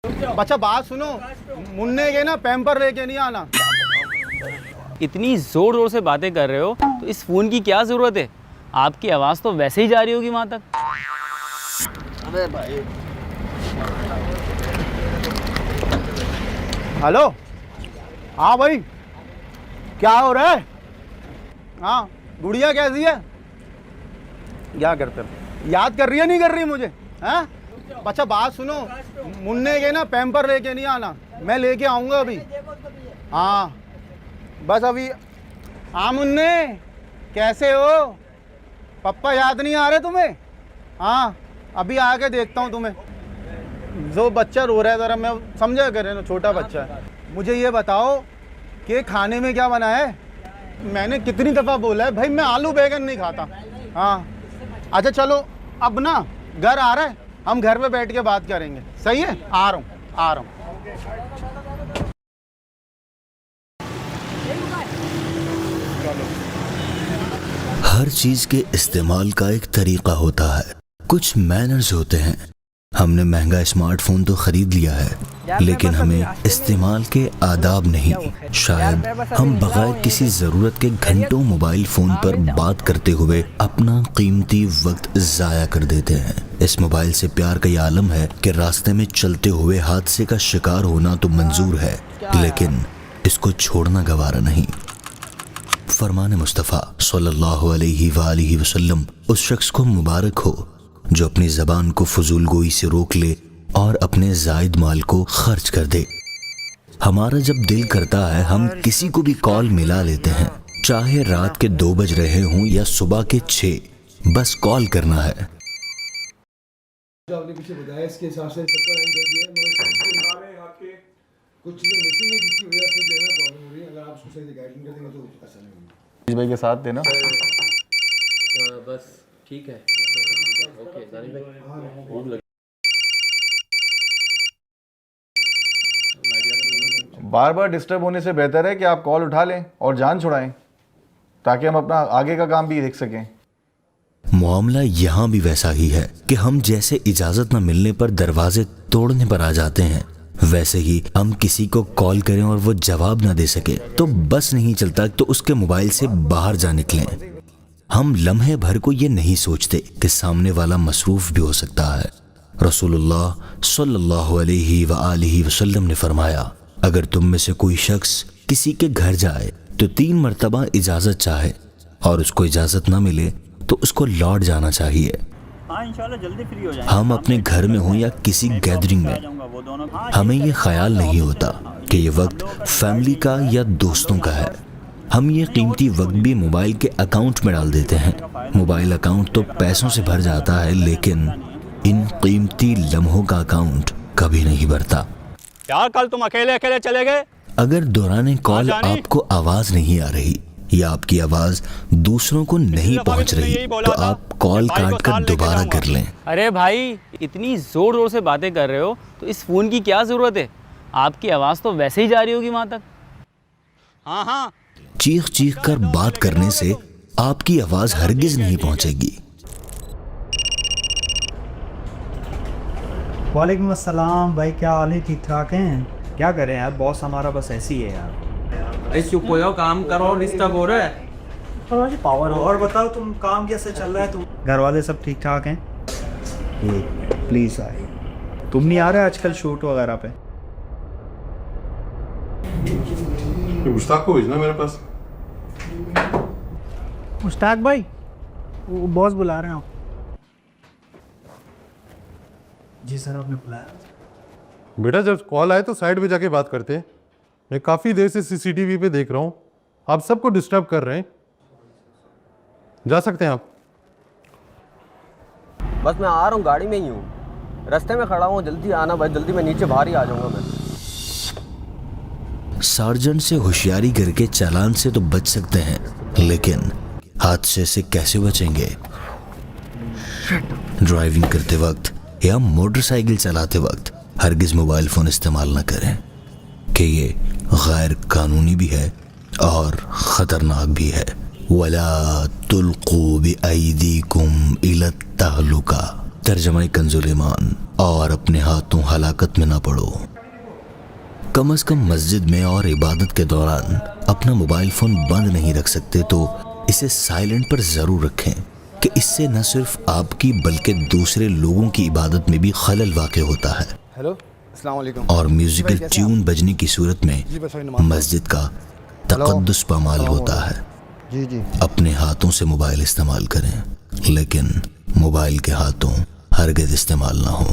बच्चा बात सुनो, मुन्ने के ना पैम्पर लेके नहीं आना। इतनी जोर जोर से बातें कर रहे हो तो इस फोन की क्या जरूरत है? आपकी आवाज तो वैसे ही जा रही होगी वहां तक। अबे भाई, हेलो, हाँ भाई, क्या हो रहा है? हाँ, गुड़िया कैसी है? क्या करते हो? याद कर रही है नहीं कर रही मुझे? हैं? अच्छा बात सुनो, मुन्ने के ना पैम्पर लेके नहीं आना, मैं लेके आऊँगा अभी। हाँ बस अभी। हाँ मुन्ने, कैसे हो? पप्पा याद नहीं आ रहे तुम्हें? हाँ अभी आके देखता हूँ तुम्हें। जो बच्चा रो रहा है ज़रा, मैं समझा कर रहे ना, छोटा बच्चा है। मुझे ये बताओ कि खाने में क्या बना है? मैंने कितनी दफ़ा बोला है भाई, मैं आलू बैगन नहीं खाता। हाँ अच्छा चलो, अब ना घर आ रहा है, हम घर पे बैठ के बात करेंगे, सही है? आ रहा हूँ, आ रहा हूँ। हर चीज के इस्तेमाल का एक तरीका होता है, कुछ मैनर्स होते हैं। हमने महंगा स्मार्टफोन तो खरीद लिया है, लेकिन हमें इस्तेमाल के आदाब नहीं। शायद हम बगैर किसी ज़रूरत के घंटों मोबाइल फ़ोन पर बात करते हुए अपना कीमती वक्त ज़ाया कर देते हैं। इस मोबाइल से प्यार का ये आलम है कि रास्ते में चलते हुए हादसे का शिकार होना तो मंजूर है, लेकिन इसको छोड़ना गवारा नहीं। फरमान मुस्तफ़ा सल्लल्लाहु अलैहि वसल्लम उस शख्स को मुबारक हो जो अपनी ज़बान को फजूलगोई से रोक ले और अपने जायद माल को खर्च कर दे। हमारा जब दिल करता है हम किसी को भी कॉल मिला लेते हैं, चाहे रात के 2 बज रहे हों या सुबह के 6, बस कॉल करना है। जो आपने पीछे बताया इसके हिसाब से सबका अरेंज कर दिया है, मगर आपके कुछ चीज़ें मिसिंग है जिसकी वजह से जो है प्रॉब्लम हो रही है। अगर आप उसको सही गाइडिंग कर देंगे तो ऐसा नहीं होगा। भाई के साथ देना बस ठीक है। ओके दानिश भाई, बार बार डिस्टर्ब होने से बेहतर है कि आप कॉल उठा लें और जान छुड़ाएं, ताकि हम अपना आगे का काम भी देख सकें। मामला यहाँ भी वैसा ही है कि हम जैसे इजाजत न मिलने पर दरवाजे तोड़ने पर आ जाते हैं, वैसे ही हम किसी को कॉल करें और वो जवाब न दे सके तो बस नहीं चलता तो उसके मोबाइल से बाहर जा निकलें। हम लम्हे भर को ये नहीं सोचते कि सामने वाला मसरूफ भी हो सकता है। रसूलुल्लाह सल्लल्लाहु अलैहि वसल्लम ने फरमाया, अगर तुम में से कोई शख्स किसी के घर जाए तो 3 मरतबा इजाज़त चाहे और उसको इजाज़त ना मिले तो उसको लौट जाना चाहिए। इंशाल्लाह जल्दी फ्री हो जाएंगे। हम अपने घर में हों या किसी गैदरिंग में, हमें ये ख्याल नहीं होता कि ये वक्त फैमिली का या दोस्तों का है। हम ये कीमती वक्त भी मोबाइल के अकाउंट में डाल देते हैं। मोबाइल अकाउंट तो पैसों से भर जाता है, लेकिन इन कीमती लम्हों का अकाउंट कभी नहीं भरता। यार कल तुम अकेले अकेले चले गए। अगर दौरान कॉल आपको आवाज नहीं आ रही या आपकी आवाज दूसरों को नहीं पहुंच रही तो आप कॉल काट कर दोबारा कर लें। अरे भाई, इतनी जोर जोर से बातें कर रहे हो तो इस फोन की क्या जरूरत है? आपकी आवाज तो वैसे ही जा रही होगी वहां तक। हाँ हाँ, चीख चीख कर बात करने से आपकी आवाज हरगिज नहीं पहुंचेगी। वालेकुम अस्सलाम भाई, क्या हाल है? ठीक ठाक हैं? क्या करें यार, बॉस हमारा बस ऐसी है यार। चुप हो जाओ, काम करो, डिस्टर्ब हो रहा है। पावर हो। और बताओ तुम, काम कैसे चल रहा है? तुम घर वाले सब ठीक ठाक हैं? प्लीज़ आए। तुम नहीं आ रहे आजकल शूट वगैरह पे? मुश्ताक को भेजना मेरे पास। मुश्ताक भाई, वो बॉस बुला रहे हो। जी सर, आपने बुलाया? बेटा जब कॉल आए तो साइड में जाके बात करते हैं। मैं काफ़ी देर से सीसीटीवी पे देख रहा हूँ, आप सबको डिस्टर्ब कर रहे हैं। जा सकते हैं आप। बस मैं आ रहा हूँ, गाड़ी में ही हूँ, रास्ते में खड़ा हूँ। जल्दी आना भाई, जल्दी, मैं नीचे बाहर ही आ जाऊँगा मैं। सार्जेंट से होशियारी करके चालान से तो बच सकते हैं, लेकिन हादसे से कैसे बचेंगे? ड्राइविंग करते वक्त या मोटरसाइकिल चलाते वक्त हरगिज मोबाइल फ़ोन इस्तेमाल न करें कि ये गैर कानूनी भी है और ख़तरनाक भी है। वला तुल्क़ू बिअयदीकुम इला तहलुका, तर्जमा कंजुल ईमान, और अपने हाथों हलाकत में ना पड़ो। कम से कम मस्जिद में और इबादत के दौरान अपना मोबाइल फ़ोन बंद नहीं रख सकते तो इसे साइलेंट पर ज़रूर रखें कि इससे न सिर्फ आपकी बल्कि दूसरे लोगों की इबादत में भी खलल वाक़ होता है। हेलो, अस्सलाम वालेकुम। और म्यूज़िकल ट्यून बजने की सूरत में मस्जिद का तक़द्दुस पामाल होता है। जी जी। अपने हाथों से मोबाइल इस्तेमाल करें, लेकिन मोबाइल के हाथों हरगिज़ इस्तेमाल ना हो।